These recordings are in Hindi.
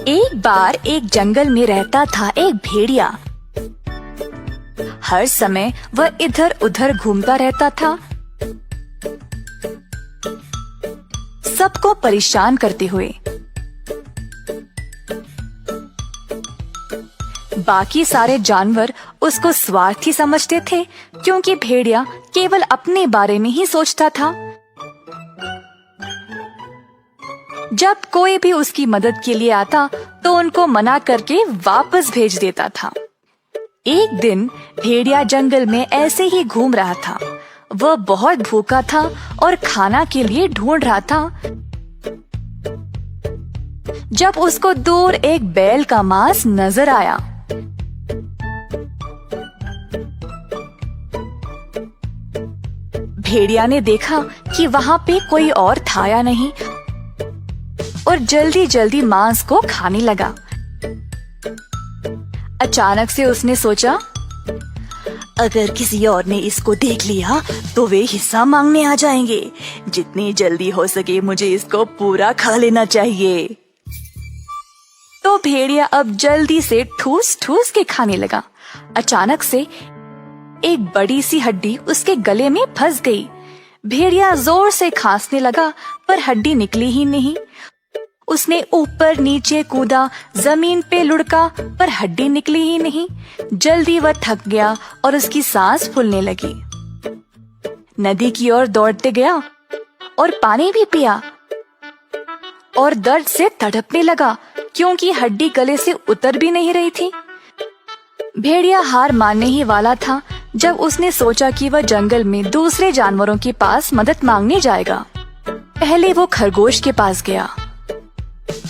एक बार एक जंगल में रहता था एक भेड़िया। हर समय वह इधर उधर घूमता रहता था, सबको परेशान करते हुए। बाकी सारे जानवर उसको स्वार्थी समझते थे, क्योंकि भेड़िया केवल अपने बारे में ही सोचता था। जब कोई भी उसकी मदद के लिए आता तो उनको मना करके वापस भेज देता था। एक दिन भेड़िया जंगल में ऐसे ही घूम रहा था। वह बहुत भूखा था और खाना के लिए ढूंढ रहा था, जब उसको दूर एक बैल का मांस नजर आया। भेड़िया ने देखा कि वहां पे कोई और था या नहीं, और जल्दी जल्दी मांस को खाने लगा। अचानक से उसने सोचा, अगर किसी और ने इसको देख लिया तो वे हिस्सा मांगने आ जाएंगे। जितनी जल्दी हो सके मुझे इसको पूरा खा लेना चाहिए। तो भेड़िया अब जल्दी से ठूस ठूस के खाने लगा। अचानक से एक बड़ी सी हड्डी उसके गले में फंस गई। भेड़िया जोर से खांसने लगा, पर हड्डी निकली ही नहीं। उसने ऊपर नीचे कूदा, जमीन पे लुढ़का, पर हड्डी निकली ही नहीं। जल्दी वह थक गया और उसकी सांस फूलने लगी। नदी की ओर दौड़ते गया और पानी भी पिया, और दर्द से तड़पने लगा, क्योंकि हड्डी गले से उतर भी नहीं रही थी। भेड़िया हार मानने ही वाला था जब उसने सोचा कि वह जंगल में दूसरे जानवरों के पास मदद मांगने जाएगा। पहले वो खरगोश के पास गया।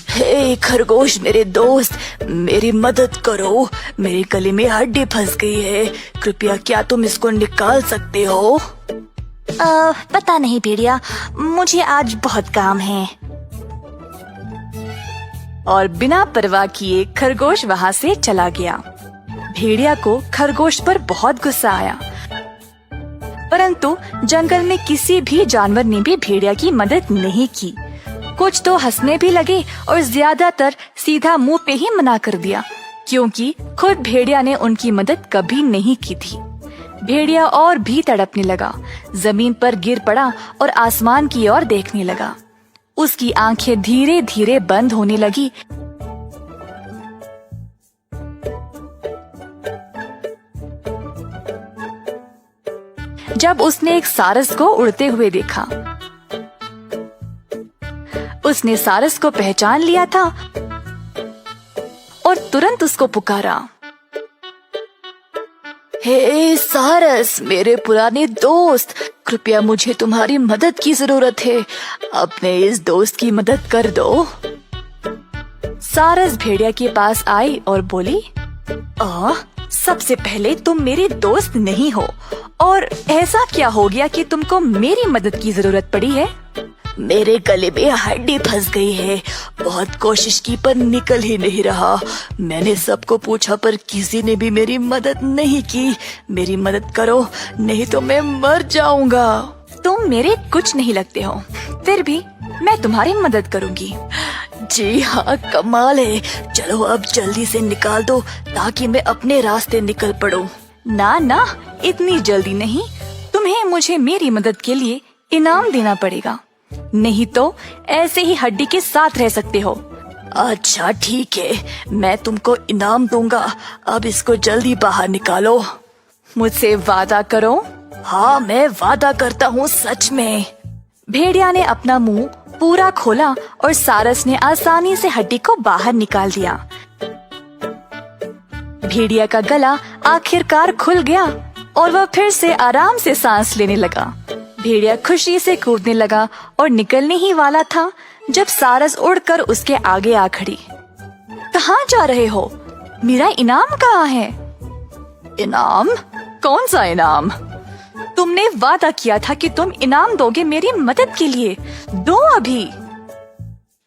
हे खरगोश मेरे दोस्त, मेरी मदद करो। मेरे गले में हड्डी फंस गई है, कृपया क्या तुम इसको निकाल सकते हो? पता नहीं भेड़िया, मुझे आज बहुत काम है। और बिना परवाह किए खरगोश वहां से चला गया। भेड़िया को खरगोश पर बहुत गुस्सा आया, परंतु जंगल में किसी भी जानवर ने भी भेड़िया की मदद नहीं की। कुछ तो हंसने भी लगे और ज्यादातर सीधा मुंह पे ही मना कर दिया, क्योंकि खुद भेड़िया ने उनकी मदद कभी नहीं की थी। भेड़िया और भी तड़पने लगा, जमीन पर गिर पड़ा और आसमान की ओर देखने लगा। उसकी आंखें धीरे धीरे बंद होने लगी। जब उसने एक सारस को उड़ते हुए देखा, उसने सारस को पहचान लिया था और तुरंत उसको पुकारा। हे सारस, मेरे पुराने दोस्त, कृपया मुझे तुम्हारी मदद की जरूरत है। अपने इस दोस्त की मदद कर दो। सारस भेड़िया के पास आई और बोली, सबसे पहले तुम मेरे दोस्त नहीं हो, और ऐसा क्या हो गया कि तुमको मेरी मदद की जरूरत पड़ी है? मेरे गले में हड्डी फंस गई है। बहुत कोशिश की पर निकल ही नहीं रहा। मैंने सबको पूछा पर किसी ने भी मेरी मदद नहीं की। मेरी मदद करो, नहीं तो मैं मर जाऊंगा। तुम मेरे कुछ नहीं लगते हो, फिर भी मैं तुम्हारी मदद करूंगी। जी हाँ, कमाल है। चलो अब जल्दी से निकाल दो ताकि मैं अपने रास्ते निकल पड़ूं। ना ना, इतनी जल्दी नहीं। तुम्हें मुझे मेरी मदद के लिए इनाम देना पड़ेगा, नहीं तो ऐसे ही हड्डी के साथ रह सकते हो। अच्छा ठीक है, मैं तुमको इनाम दूंगा। अब इसको जल्दी बाहर निकालो। मुझसे वादा करो। हाँ, मैं वादा करता हूँ, सच में। भेड़िया ने अपना मुंह पूरा खोला और सारस ने आसानी से हड्डी को बाहर निकाल दिया। भेड़िया का गला आखिरकार खुल गया और वह फिर से आराम से सांस लेने लगा। भेड़िया खुशी से कूदने लगा और निकलने ही वाला था जब सारस उड़कर उसके आगे आ खड़ी। कहाँ जा रहे हो? मेरा इनाम कहाँ है? इनाम? कौन सा इनाम? तुमने वादा किया था कि तुम इनाम दोगे मेरी मदद के लिए। दो अभी।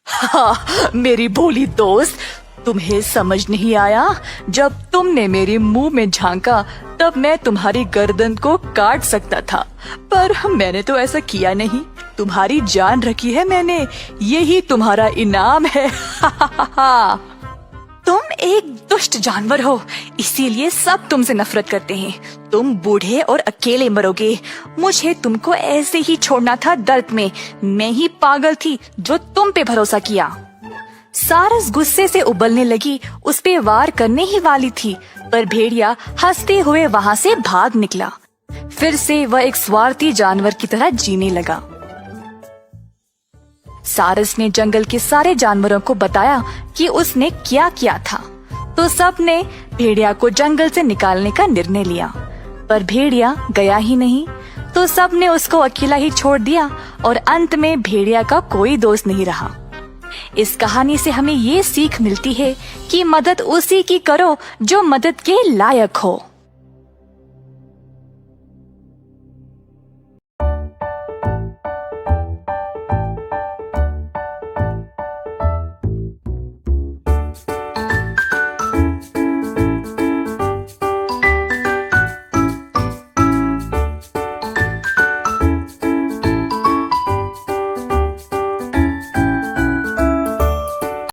हाँ, मेरी भोली दोस्त, तुम्हें समझ नहीं आया? जब तुमने मेरे मुंह में झांका तब मैं तुम्हारी गर्दन को काट सकता था, पर मैंने तो ऐसा किया नहीं। तुम्हारी जान रखी है मैंने, यही तुम्हारा इनाम है। एक दुष्ट जानवर हो, इसीलिए सब तुमसे नफरत करते हैं। तुम बूढ़े और अकेले मरोगे। मुझे तुमको ऐसे ही छोड़ना था दर्द में। मैं ही पागल थी जो तुम पे भरोसा किया। सारस गुस्से से उबलने लगी, उस पे वार करने ही वाली थी, पर भेड़िया हंसते हुए वहाँ से भाग निकला। फिर से वह एक स्वार्थी जानवर की तरह जीने लगा। सारस ने जंगल के सारे जानवरों को बताया कि उसने क्या किया था, तो सब ने भेड़िया को जंगल से निकालने का निर्णय लिया। पर भेड़िया गया ही नहीं, तो सब ने उसको अकेला ही छोड़ दिया और अंत में भेड़िया का कोई दोस्त नहीं रहा। इस कहानी से हमें ये सीख मिलती है कि मदद उसी की करो जो मदद के लायक हो।